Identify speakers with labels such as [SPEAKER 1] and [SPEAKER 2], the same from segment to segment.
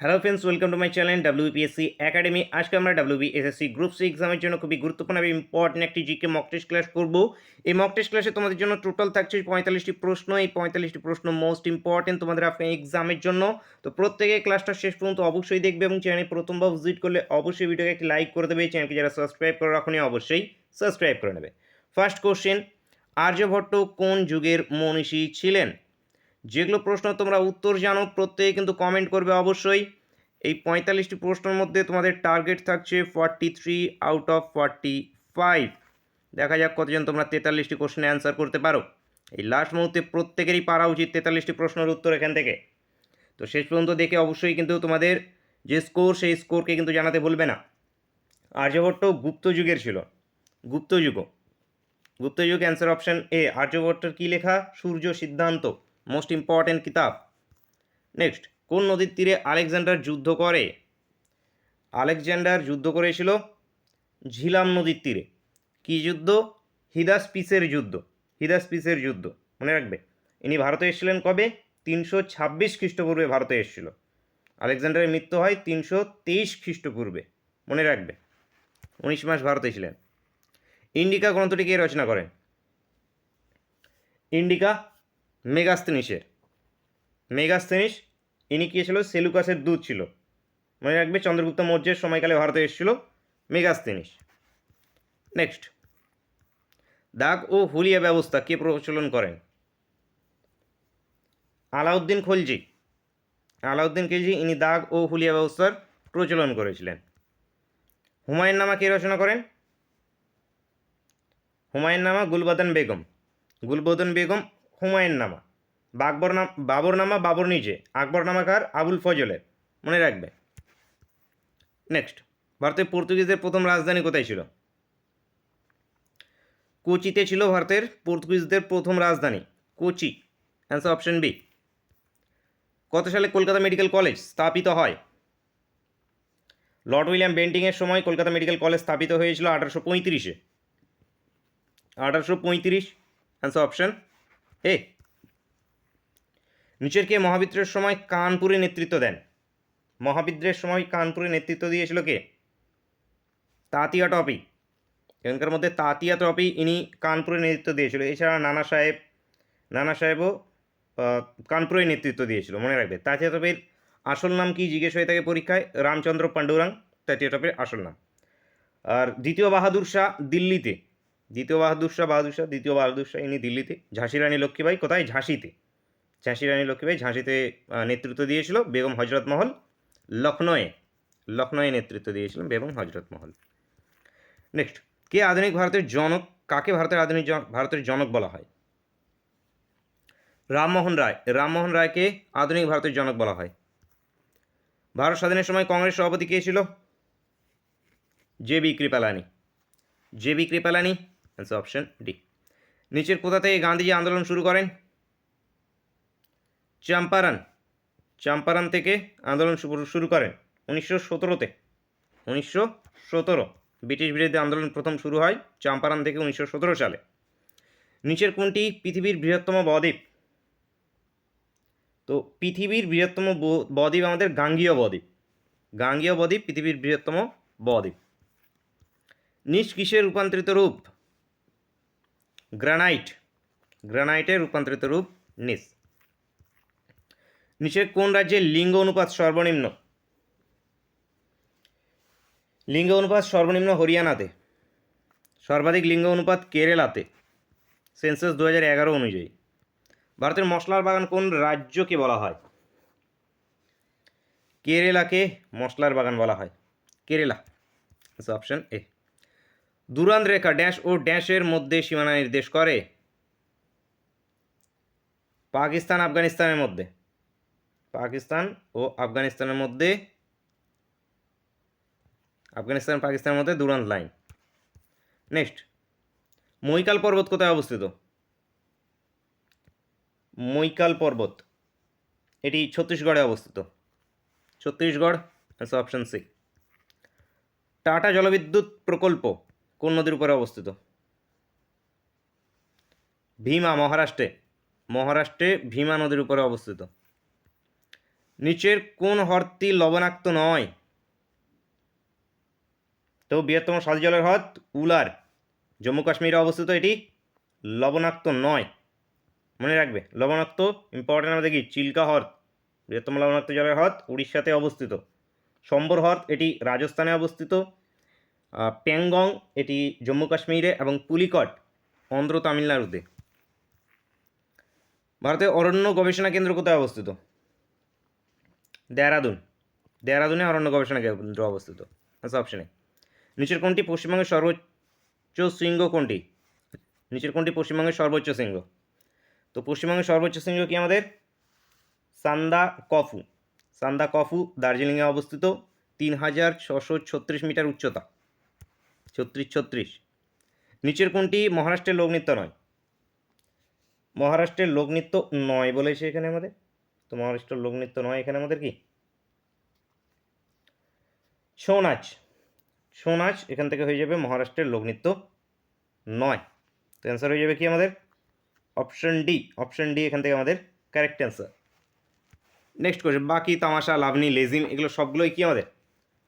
[SPEAKER 1] Hello friends, welcome to my channel WPSC academy. আজকে আমরা WBSSC group C এক্সামের জন্য খুবই গুরুত্বপূর্ণ এবং ইম্পর্টেন্ট একটি জিকে মক টেস্ট ক্লাস করব। এই মক টেস্ট ক্লাসে তোমাদের জন্য টোটাল থাকছে 45টি প্রশ্ন। এই 45টি প্রশ্ন মোস্ট ইম্পর্টেন্ট তোমাদের এক্সামের জন্য। তো প্রত্যেকে ক্লাসটা শেষ পর্যন্ত অবশ্যই দেখবে এবং চ্যানেল প্রথমবার ভিজিট করলে অবশ্যই ভিডিওকে একটি লাইক করে দেবে। চ্যানেলকে যারা সাবস্ক্রাইব করে রাখুনি অবশ্যই সাবস্ক্রাইব করে নেবে। ফার্স্ট কোশ্চেন, আর্যভট্ট কোন যুগের মনীষী ছিলেন? যেগুলো প্রশ্ন তোমরা উত্তর জানো প্রত্যেকে কিন্তু কমেন্ট করবে অবশ্যই। এই 45টি প্রশ্নের মধ্যে তোমাদের টার্গেট থাকছে 43 আউট অফ 45। দেখা যাক কতজন তোমরা 43টি কোশ্চেনে অ্যান্সার করতে পারো। এই লাস্ট মুহূর্তে প্রত্যেকেরই পারা উচিত 43টি প্রশ্নের উত্তর এখান থেকে। তো শেষ পর্যন্ত দেখে অবশ্যই কিন্তু তোমাদের যে স্কোর সেই স্কোরকে কিন্তু জানাতে ভুলবে না। আর্যভট্ট গুপ্ত যুগের ছিল। গুপ্ত যুগ অ্যান্সার অপশন এ। আর্যভট্টের কী লেখা? সূর্য সিদ্ধান্ত, মোস্ট ইম্পর্টেন্ট কিতাব। নেক্সট, কোন নদীর তীরে আলেকজান্ডার যুদ্ধ করে? আলেকজান্ডার যুদ্ধ করেছিল ঝিলাম নদীর তীরে। কি যুদ্ধ? হিদাসপিসের যুদ্ধ। মনে রাখবে। ইনি ভারতে এসেছিলেন কবে? 326 খ্রিস্টপূর্বে ভারতে এসেছিল। আলেকজান্ডারের মৃত্যু হয় 323 খ্রিস্টপূর্বে। মনে রাখবে। 19 মাস ভারতে ছিলেন। ইন্ডিকা গ্রন্থটি কে রচনা করেন? ইন্ডিকা মেগাস্তেনিস। ইনি কে ছিল? সেলুকাসের দূত ছিল। মনে রাখবে, চন্দ্রগুপ্ত মৌর্যের সময়কালে ভারতে এসেছিল মেগাস্তেনিস। নেক্সট, দাগ ও হুলিয়া ব্যবস্থা কে প্রচলন করেন? আলাউদ্দিন খলজি। ইনি দাগ ও হুলিয়া ব্যবস্থার প্রচলন করেছিলেন। হুমায়ুন নামা কে রচনা করেন? হুমায়ুন নামা গুলবদন বেগম হুমায়ুন নামা। বাবর নামা বাবর নিজে। আকবর নামা কার? আবুল ফজলের। মনে রাখবে। নেক্সট, ভারতের পর্তুগিজদের প্রথম রাজধানী কোথায় ছিল? কোচিতে ছিল ভারতের পর্তুগিজদের প্রথম রাজধানী, কোচি। Answer option B. কত সালে কলকাতা মেডিকেল কলেজ স্থাপিত হয়? লর্ড উইলিয়াম বেন্টিংয়ের সময় কলকাতা মেডিকেল কলেজ স্থাপিত হয়েছিল 1835-এ। 1835। Answer option A. নিচের কে মহাবিদ্রোহের সময় কানপুরে নেতৃত্ব দেন? মহাবিদ্রোহের সময় কানপুরে নেতৃত্ব দিয়েছিল কে? তাতিয়া টপি। এখানকার মধ্যে তাতিয়া টপি ইনি কানপুরে নেতৃত্ব দিয়েছিল। এছাড়া নানা সাহেবও কানপুরে নেতৃত্ব দিয়েছিল। মনে রাখবে। তাতিয়া টপির আসল নাম কি জিজ্ঞেস হয়ে থাকে পরীক্ষায়? রামচন্দ্র পান্ডুরাং তাতিয়া টপির আসল নাম। আর দ্বিতীয় বাহাদুর শাহ দিল্লিতে। দ্বিতীয় বাহাদুর শাহ ইনি দিল্লিতে। ঝাঁসি রানী লক্ষ্মীবাই কোথায়? ঝাঁসিতে নেতৃত্ব দিয়েছিল। বেগম হজরত মহল লখনৌয়ে নেতৃত্ব দিয়েছিলেন বেগম হজরত মহল। নেক্সট, কে আধুনিক ভারতের জনক? কাকে ভারতের জনক বলা হয়? রামমোহন রায়কে আধুনিক ভারতের জনক বলা হয়। ভারত স্বাধীনের সময় কংগ্রেস সভাপতি কে ছিল? J B Kripalani. Answer option D. নিচের কোথা থেকে গান্ধীজি আন্দোলন শুরু করেন? চম্পারণ থেকে আন্দোলন শুরু করেন 1917-তে। 1917 ব্রিটিশ বিরোধী আন্দোলন প্রথম শুরু হয় চম্পারণ থেকে 1917 সালে। নিচের কোনটি পৃথিবীর বৃহত্তম বদ্বীপ? তো পৃথিবীর বৃহত্তম বদ্বীপ আমাদের গাঙ্গীয় বদ্বীপ পৃথিবীর বৃহত্তম বদ্বীপ। নিচ কিসের রূপান্তরিত রূপ? গ্রানাইটের রূপান্তরিত রূপ নিচ। নিচের কোন রাজ্যের লিঙ্গ অনুপাত সর্বনিম্ন? হরিয়ানাতে। সর্বাধিক লিঙ্গ অনুপাত কেরালাতে, সেন্সাস 2011 অনুযায়ী। ভারতের মশলার বাগান কোন রাজ্যকে বলা হয়? কেরালাকে মশলার বাগান বলা হয়, কেরালা। Option A. দুরান্ত রেখা ড্যাশ ও ড্যাশের মধ্যে সীমানা নির্দেশ করে? পাকিস্তান ও আফগানিস্তানের মধ্যে পাকিস্তানের মধ্যে দুরান্ত লাইন। নেক্সট, মৈকাল পর্বত কোথায় অবস্থিত? মৈকাল পর্বত এটি ছত্তিশগড়ে অবস্থিত। Option C. টাটা জলবিদ্যুৎ প্রকল্প কোন নদীর উপরে অবস্থিত? ভীমা, মহারাষ্ট্রে ভীমা নদীর উপরে অবস্থিত। নিচের কোন হ্রদটি লবণাক্ত নয়? তো বৃহত্তম স্বাদী জলের হ্রদ উলার, জম্মু কাশ্মীরে অবস্থিত, এটি লবণাক্ত নয়, মনে রাখবে। লবণাক্ত ইম্পর্টেন্ট আমাদের কি চিল্কা হ্রদ, বৃহত্তম লবণাক্ত জলের হ্রদ উড়িষ্যাতে অবস্থিত। সম্বর হ্রদ এটি রাজস্থানে অবস্থিত। প্যাংগং এটি জম্মু কাশ্মীরে এবং পুলিকট অন্ধ্র তামিলনাড়ুতে। ভারতের অরণ্য গবেষণা কেন্দ্র কোথায় অবস্থিত? দেহরাদুন, দেহরাদুনে অরণ্য গবেষণা কেন্দ্র অবস্থিত। আচ্ছা, অপশানে নিচের কোনটি পশ্চিমবঙ্গের সর্বোচ্চ শৃঙ্গ কোনটি? নিচের কোনটি পশ্চিমবঙ্গের সর্বোচ্চ শৃঙ্গ? তো পশ্চিমবঙ্গের সর্বোচ্চ শৃঙ্গ কি আমাদের সান্দাকফু। সান্দাকফু দার্জিলিংয়ে অবস্থিত, 3636 মিটার উচ্চতা, 3636। নিচের কোনটি মহারাষ্ট্রের লোকনৃত্য নয়? মহারাষ্ট্রের লোকনৃত্য নয় বলেছে এখানে আমাদের। তো মহারাষ্ট্রের লোকনৃত্য নয় এখানে আমাদের কি ছৌ নাচ। ছৌ নাচ এখান থেকে হয়ে যাবে মহারাষ্ট্রের লোকনৃত্য নয়। তো অ্যান্সার হয়ে যাবে কি আমাদের অপশন ডি। অপশন ডি এখান থেকে আমাদের কারেক্ট অ্যান্সার। নেক্সট কোয়েশ্চেন, বাকি তামাশা, লাভনি, লেজিম এগুলো সবগুলোই কি আমাদের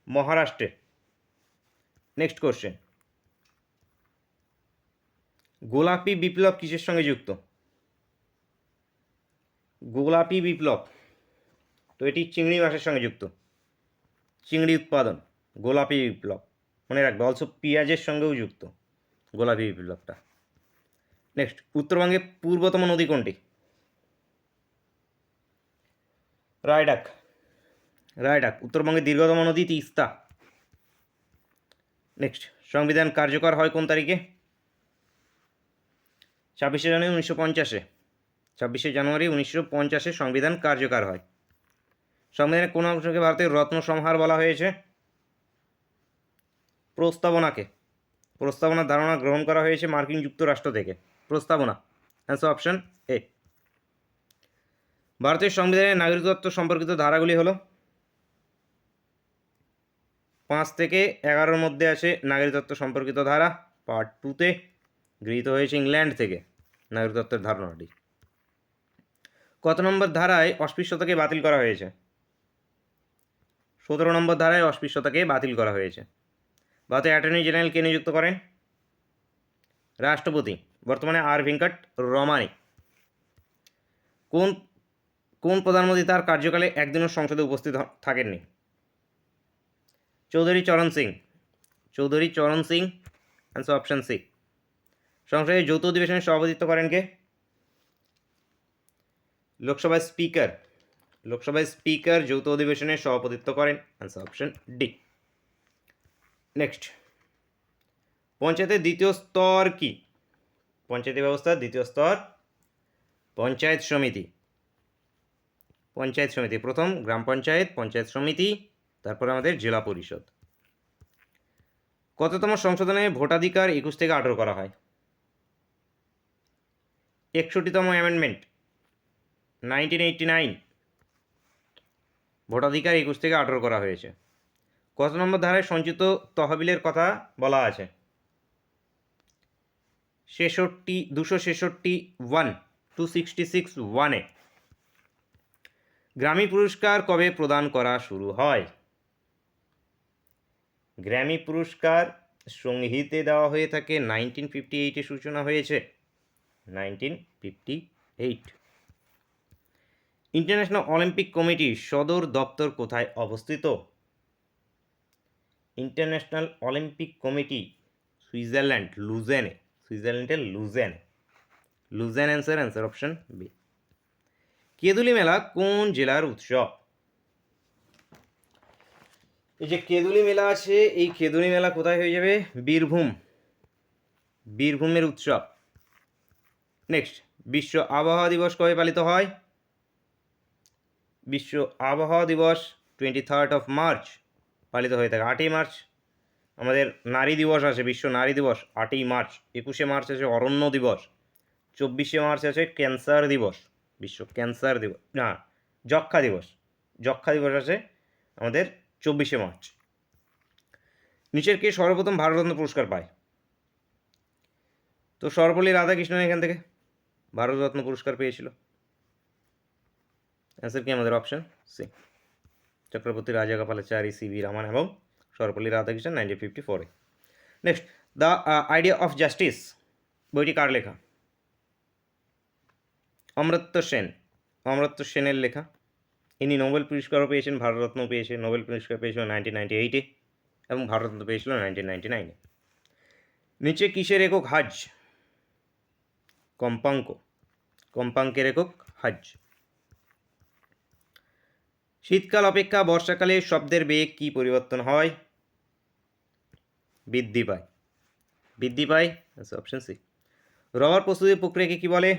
[SPEAKER 1] মহারাষ্ট্রে। নেক্সট কোয়েশ্চেন, গোলাপি বিপ্লব কিসের সঙ্গে যুক্ত? গোলাপি বিপ্লব, তো এটি চিংড়ি মাছের সঙ্গে যুক্ত, চিংড়ি উৎপাদন, গোলাপি বিপ্লব মনে রাখবে। অলসো পেঁয়াজের সঙ্গেও যুক্ত গোলাপি বিপ্লবটা। নেক্সট, উত্তরবঙ্গের পূর্বতম নদী কোনটি? রায়ডাক, রায়ডাক। উত্তরবঙ্গের দীর্ঘতম নদী তিস্তা। নেক্সট, সংবিধান কার্যকর হয় কোন তারিখে? 26শে জানুয়ারি 1950-এ। 26শে জানুয়ারি 1950-এ সংবিধান কার্যকর হয়। সংবিধানের কোন অংশকে ভারতের রত্ন সংহার বলা হয়েছে? প্রস্তাবনাকে। প্রস্তাবনার ধারণা গ্রহণ করা হয়েছে মার্কিন যুক্তরাষ্ট্র থেকে। প্রস্তাবনা, অ্যান্সার অপশন এ। ভারতের সংবিধানের নাগরিকত্ব সম্পর্কিত ধারাগুলি হলো 5 থেকে 11-র মধ্যে আছে নাগরিকত্ব সম্পর্কিত ধারা। পার্ট 2-তে গৃহীত হয়েছে ইংল্যান্ড থেকে নাগরিকত্বের ধারণাটি। কত নম্বর ধারায় অস্পৃশ্যতাকে বাতিল করা হয়েছে? 17 নম্বর ধারায় অস্পৃশ্যতাকে বাতিল করা হয়েছে। ভারতের অ্যাটর্নি জেনারেলকে নিযুক্ত করেন রাষ্ট্রপতি, বর্তমানে আর ভেঙ্কট রমানি। কোন কোন প্রধানমন্ত্রী তার কার্যকালে একদিনও সংসদে উপস্থিত থাকেননি? Chaudhary Charan Singh. Chaudhary Charan Singh, answer option C. সংসদের যৌথ অধিবেশনে সভাপতিত্ব করেন কে? লোকসভার স্পিকার। লোকসভার স্পিকার যৌথ অধিবেশনে সভাপতিত্ব করেন, অ্যান্সার অপশন ডি। নেক্সট, পঞ্চায়েতের দ্বিতীয় স্তর কি? পঞ্চায়েতি ব্যবস্থার দ্বিতীয় স্তর পঞ্চায়েত সমিতি। পঞ্চায়েত সমিতি, প্রথম গ্রাম পঞ্চায়েত, পঞ্চায়েত সমিতি, তারপর আমাদের জেলা পরিষদ। কততম সংশোধনে ভোটাধিকার 21 থেকে 18 করা হয়? 61তম অ্যামেন্ডমেন্ট, 1989। ভোটাধিকার 21 থেকে 18 করা হয়েছে। কত নম্বর ধারায় সঞ্চিত তহবিলের কথা বলা আছে? 266(1)(266)(1)-এ। গ্র্যামি পুরস্কার কবে প্রদান করা শুরু হয়? গ্র্যামি পুরস্কার সঙ্গীতে দেওয়া হয়ে থাকে 1958-এ সূচনা হয়েছে, 1958। ইন্টারন্যাশনাল অলিম্পিক কমিটির সদর দপ্তর কোথায় অবস্থিত? ইন্টারন্যাশনাল অলিম্পিক কমিটি সুইজারল্যান্ড, লুজেনে। সুইজারল্যান্ডের Lausanne. Lausanne answer, answer option B. Kenduli মেলা কোন জেলার উৎসব? এই যে কেঁদুলি মেলা আছে, এই কেঁদুলি মেলা কোথায় হয়ে যাবে? বীরভূম। বীরভূমের উৎসব। নেক্সট, বিশ্ব আবহাওয়া দিবস কবে পালিত হয়? বিশ্ব আবহাওয়া দিবস 23 মার্চ পালিত হয়ে থাকে। 8ই মার্চ আমাদের নারী দিবস আছে, বিশ্ব নারী দিবস 8ই মার্চ। 21শে মার্চ আছে অরণ্য দিবস। 24শে মার্চ আছে ক্যান্সার দিবস, বিশ্ব ক্যান্সার দিবস, না যক্ষা দিবস। যক্ষা দিবস আছে আমাদের 24শে মার্চ। নিচের কে সর্বপ্রথম ভারতরত্ন পুরস্কার পায়? তো সর্বপল্লী রাধাকৃষ্ণন এখান থেকে ভারতরত্ন পুরস্কার পেয়েছিল। অ্যান্সার কি আমাদের option C, Chakravarti Rajagopalachari, CV Raman এবং সর্বপল্লী রাধাকৃষ্ণন 1954-এ। Next, The Idea of Justice বইটি কার লেখা? অমর্ত্য সেন, অমর্ত্য সেনের লেখা। ইনি নোবেল পুরস্কারও পেয়েছেন, ভারতরত্ন পেয়েছেন। নোবেল পুরস্কার পেয়েছিল 1998-এ এবং ভারতরত্ন পেয়েছিল 1999-এ। নিচে কিসের একক হাজ? কম্পাঙ্ক, কম্পাঙ্কের একক হাজ। শীতকাল অপেক্ষা বর্ষাকালে শব্দের বেগ কি পরিবর্তন হয়? বৃদ্ধি পায়, বৃদ্ধি পায়, অপশন সি। রবার প্রস্তুতির প্রক্রিয়াকে কি বলে?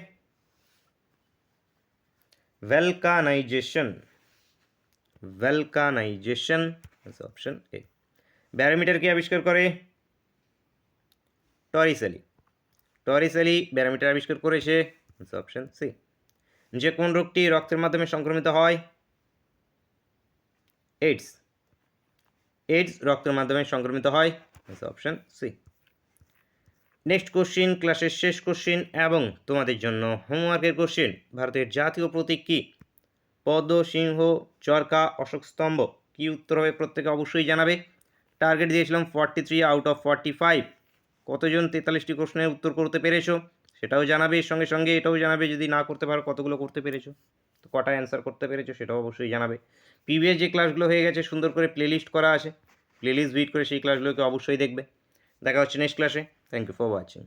[SPEAKER 1] ভ্যালকানাইজেশন, ভ্যালকানাইজেশন, অপশন এ। ব্যারোমিটার কে আবিষ্কার করে? টরিসেলি, টরিসেলি ব্যারোমিটার আবিষ্কার করেছে, অপশন সি। যে কোন রোগটি রক্তের মাধ্যমে সংক্রমিত হয়? এইডস, এইডস রক্তের মাধ্যমে সংক্রমিত হয়, অপশন সি। নেক্সট কোশ্চিন, ক্লাসের শেষ কোশ্চিন এবং তোমাদের জন্য হোমওয়ার্কের কোশ্চিন। ভারতের জাতীয় প্রতীক কি? পদ্ম, সিংহ, চরকা, অশোক স্তম্ভ। কি উত্তর হবে প্রত্যেকে অবশ্যই জানাবে। টার্গেট দিয়েছিলাম 43 আউট অফ 45। কতজন 43টি প্রশ্নের উত্তর করতে পেরেছো সেটাও জানাবে। সঙ্গে সঙ্গে এটাও জানাবে যদি না করতে পারো কতগুলো করতে পেরেছো, তো কটা অ্যান্সার করতে পেরেছো সেটাও অবশ্যই জানাবে। প্রিভিয়াস যে ক্লাসগুলো হয়ে গেছে সুন্দর করে প্লেলিস্ট করা আছে, প্লেলিস্ট ভিজিট করে সেই ক্লাসগুলোকে অবশ্যই দেখবে। দেখা হচ্ছে নেক্সট ক্লাসে। Thank you for watching.